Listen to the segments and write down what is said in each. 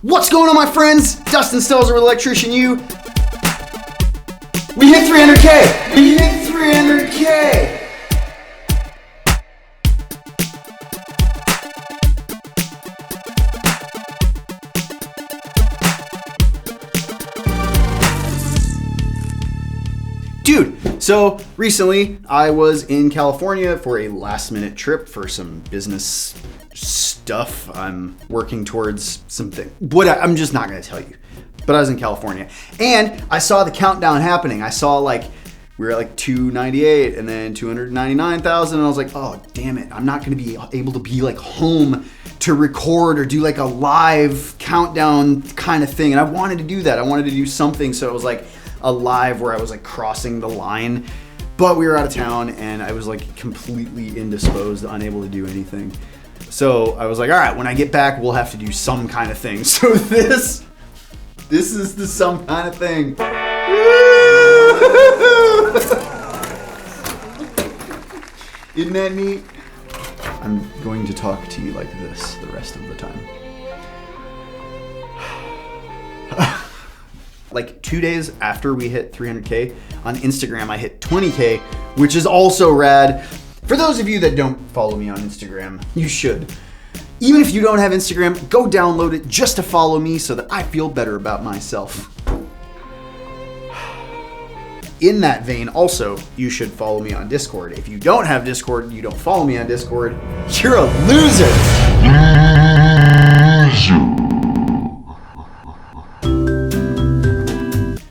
What's going on, my friends? Dustin STELZER with Electrician U. We hit 300K! We hit 300K! Dude, so recently I was in California for a last minute trip for some business stuff. I'm working towards something. I'm just not going to tell you. But I was in California and I saw the countdown happening. I saw like we were at like 298 and then 299,000 and I was like, oh damn it, I'm not going to be able to be like home to record or do like a live countdown kind of thing. And I wanted to do that. I wanted to do something, so it was like a live where I was like crossing the line, but we were out of town and I was like completely indisposed, unable to do anything. So I was like, all right, when I get back, we'll have to do some kind of thing. So this is the some kind of thing. Isn't that neat? I'm going to talk to you like this the rest of the time. Like 2 days after we hit 300K, on Instagram I hit 20K, which is also rad. For those of you that don't follow me on Instagram, you should. Even if you don't have Instagram, go download it just to follow me so that I feel better about myself. In that vein, also, you should follow me on Discord. If you don't have Discord, you don't follow me on Discord, you're a loser.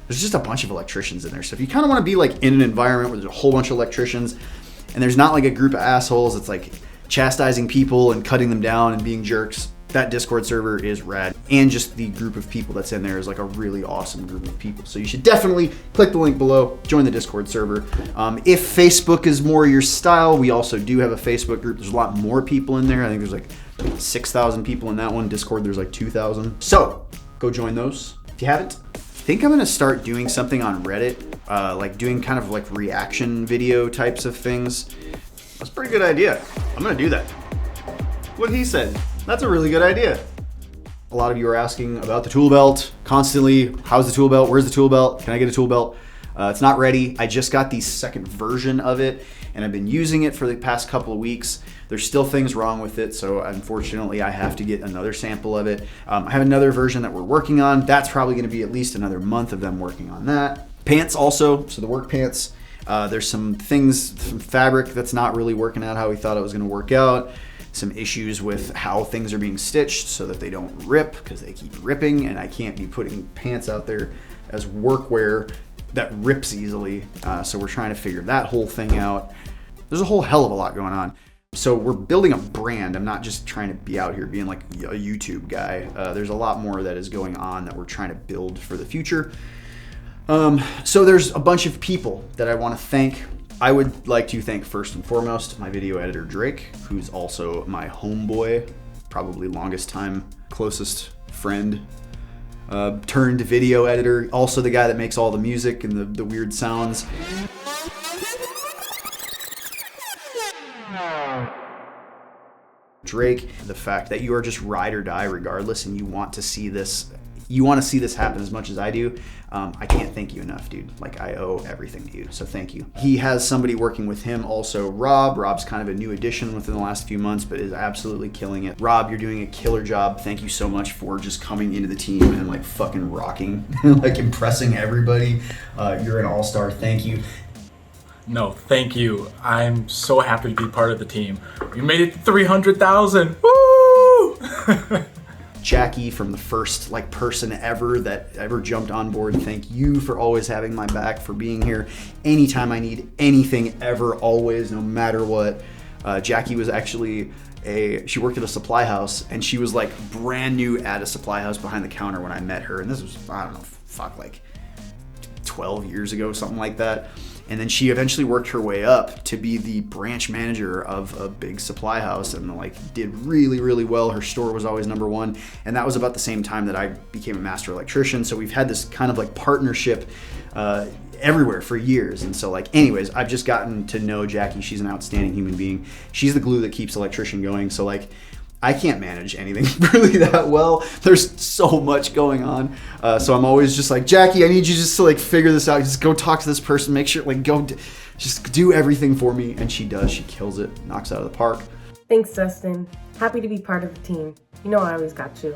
There's just a bunch of electricians in there. So if you kind of want to be like in an environment where there's a whole bunch of electricians and there's not like a group of assholes, it's like chastising people and cutting them down and being jerks, that Discord server is rad. And just the group of people that's in there is like a really awesome group of people. So you should definitely click the link below, join the Discord server. If Facebook is more your style, we also do have a Facebook group. There's a lot more people in there. I think there's like 6,000 people in that one. Discord, there's like 2,000. So go join those if you haven't. I think I'm gonna start doing something on Reddit, like doing kind of like reaction video types of things. That's a pretty good idea. I'm gonna do that. What he said. That's a really good idea. A lot of you are asking about the tool belt constantly. How's the tool belt? Where's the tool belt? Can I get a tool belt? It's not ready. I just got the second version of it and I've been using it for the past couple of weeks. There's still things wrong with it, so unfortunately I have to get another sample of it. I have another version that we're working on. That's probably gonna be at least another month of them working on that. Pants also, so the work pants. There's some things, some fabric that's not really working out how we thought it was gonna work out. Some issues with how things are being stitched so that they don't rip, because they keep ripping, and I can't be putting pants out there as workwear that rips easily. So we're trying to figure that whole thing out. There's a whole hell of a lot going on. So we're building a brand. I'm not just trying to be out here being like a YouTube guy. There's a lot more that is going on that we're trying to build for the future. So there's a bunch of people that I want to thank. I would like to thank first and foremost my video editor Drake, who's also my homeboy, probably longest time closest friend, turned video editor, also the guy that makes all the music and the weird sounds. Drake, the fact that you are just ride or die regardless and you want to see this happen as much as I do. I can't thank you enough, dude. Like, I owe everything to you, so thank you. He has somebody working with him also, Rob. Rob's kind of a new addition within the last few months, but is absolutely killing it. Rob, you're doing a killer job. Thank you so much for just coming into the team and like fucking rocking, like impressing everybody. You're an all-star, thank you. No, thank you. I'm so happy to be part of the team. We made it to 300,000. Woo! Jackie, from the first like person ever that ever jumped on board, thank you for always having my back, for being here anytime I need anything, ever, always, no matter what. Jackie was actually she worked at a supply house, and she was like brand new at a supply house behind the counter when I met her, and this was, I don't know, like 12 years ago, something like that. And then she eventually worked her way up to be the branch manager of a big supply house and like did really, really well. Her store was always #1. And that was about the same time that I became a master electrician. So we've had this kind of like partnership everywhere for years. And so like, anyways, I've just gotten to know Jackie. She's an outstanding human being. She's the glue that keeps Electrician going. So like, I can't manage anything really that well. There's so much going on. So I'm always just like, Jackie, I need you just to like figure this out. Just go talk to this person, make sure, like, just do everything for me. And she does. She kills it, knocks it out of the park. Thanks, Dustin. Happy to be part of the team. You know I always got you.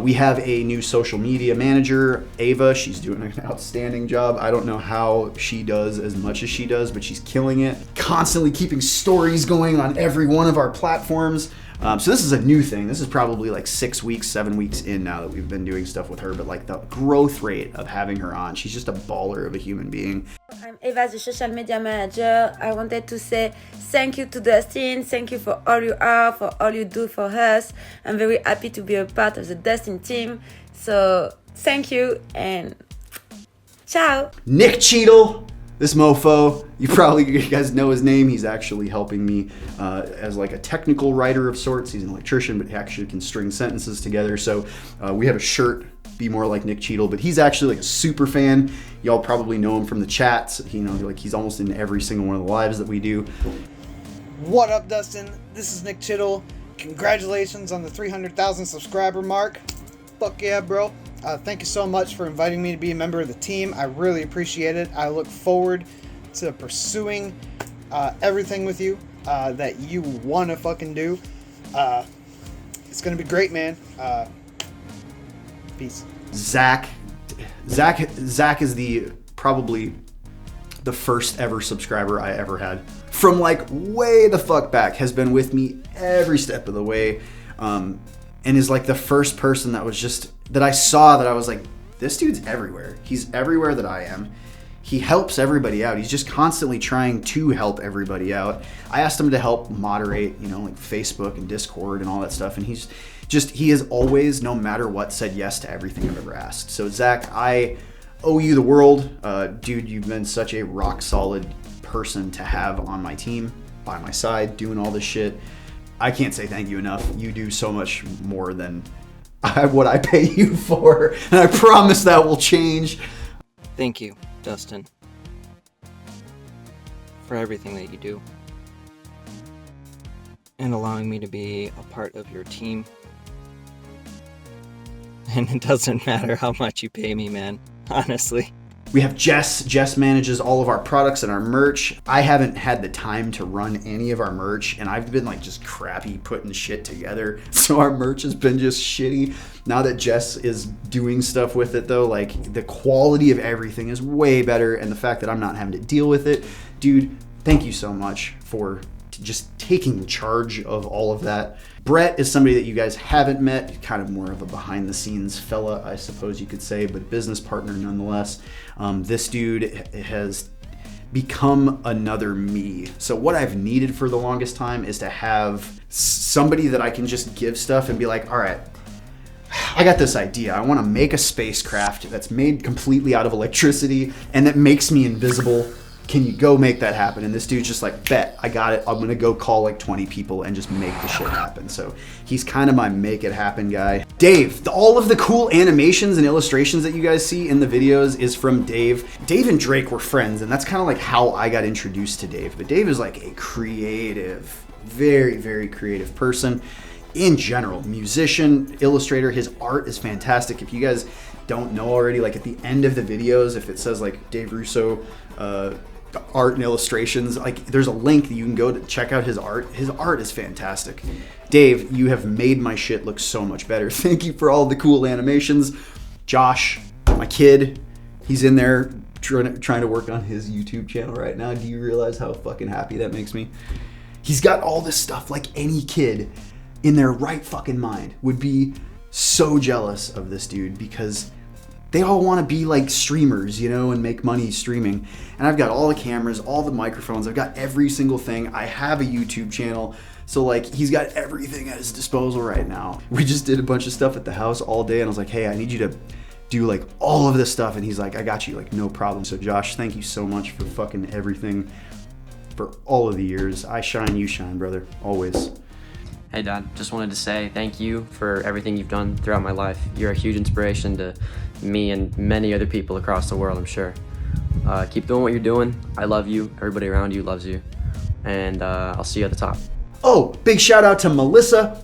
We have a new social media manager, Ava. She's doing an outstanding job. I don't know how she does as much as she does, but she's killing it. Constantly keeping stories going on every one of our platforms. So this is a new thing. This is probably like 6 weeks, 7 weeks in now that we've been doing stuff with her, but like the growth rate of having her on, she's just a baller of a human being. I'm Eva, the social media manager. I wanted to say thank you to Dustin. Thank you for all you are, for all you do for us. I'm very happy to be a part of the Dustin team. So thank you and ciao. Nick CHEATLE, this mofo, you guys know his name. He's actually helping me as like a technical writer of sorts. He's an electrician, but he actually can string sentences together. So we have a shirt, Be More Like Nick CHEATLE, but he's actually like a super fan. Y'all probably know him from the chats. Like he's almost in every single one of the lives that we do. What up, Dustin? This is Nick CHEATLE. Congratulations on the 300,000 subscriber mark. Fuck yeah, bro. Thank you so much for inviting me to be a member of the team. I really appreciate it. I look forward to pursuing everything with you that you want to fucking do. It's going to be great, man. Peace. Zach is probably the first ever subscriber I ever had. From like way the fuck back, has been with me every step of the way. And is like the first person that I saw that I was like, this dude's everywhere. He's everywhere that I am. He helps everybody out. He's just constantly trying to help everybody out. I asked him to help moderate, like Facebook and Discord and all that stuff. And he has always, no matter what, said yes to everything I've ever asked. So Zach, I owe you the world. Dude, you've been such a rock solid person to have on my team, by my side, doing all this shit. I can't say thank you enough. You do so much more than what I pay you for, and I promise that will change. Thank you, Dustin, for everything that you do, and allowing me to be a part of your team. And it doesn't matter how much you pay me, man, honestly. We have Jess. Jess manages all of our products and our merch. I haven't had the time to run any of our merch, and I've been like just crappy putting shit together. So our merch has been just shitty. Now that Jess is doing stuff with it though, like the quality of everything is way better, and the fact that I'm not having to deal with it. Dude, thank you so much for just taking charge of all of that. Brett is somebody that you guys haven't met, kind of more of a behind the scenes fella, I suppose you could say, but business partner nonetheless. This dude has become another me. So what I've needed for the longest time is to have somebody that I can just give stuff and be like, all right, I got this idea. I want to make a spacecraft that's made completely out of electricity and that makes me invisible. Can you go make that happen? And this dude's just like, bet, I got it. I'm going to go call like 20 people and just make the shit happen. So he's kind of my make it happen guy. Dave, all of the cool animations and illustrations that you guys see in the videos is from Dave. Dave and Drake were friends, and that's kind of like how I got introduced to Dave. But Dave is like a creative, very, very creative person. In general, musician, illustrator. His art is fantastic. If you guys don't know already, like at the end of the videos, if it says like Dave Russo, art and illustrations, like there's a link that you can go to check out his art. His art is fantastic. Dave, you have made my shit look so much better. Thank you for all the cool animations. Josh, my kid, he's in there trying to work on his YouTube channel right now. Do you realize how fucking happy that makes me? He's got all this stuff. Like any kid in their right fucking mind would be so jealous of this dude, because they all want to be like streamers, and make money streaming. And I've got all the cameras, all the microphones, I've got every single thing. I have a YouTube channel. So like he's got everything at his disposal right now. We just did a bunch of stuff at the house all day, and I was like, hey, I need you to do like all of this stuff. And he's like, I got you, like no problem. So Josh, thank you so much for fucking everything for all of the years. I shine, you shine, brother, always. Hey Dad, just wanted to say thank you for everything you've done throughout my life. You're a huge inspiration to me and many other people across the world, I'm sure. Keep doing what you're doing. I love you. Everybody around you loves you. And I'll see you at the top. Oh, big shout out to Melissa.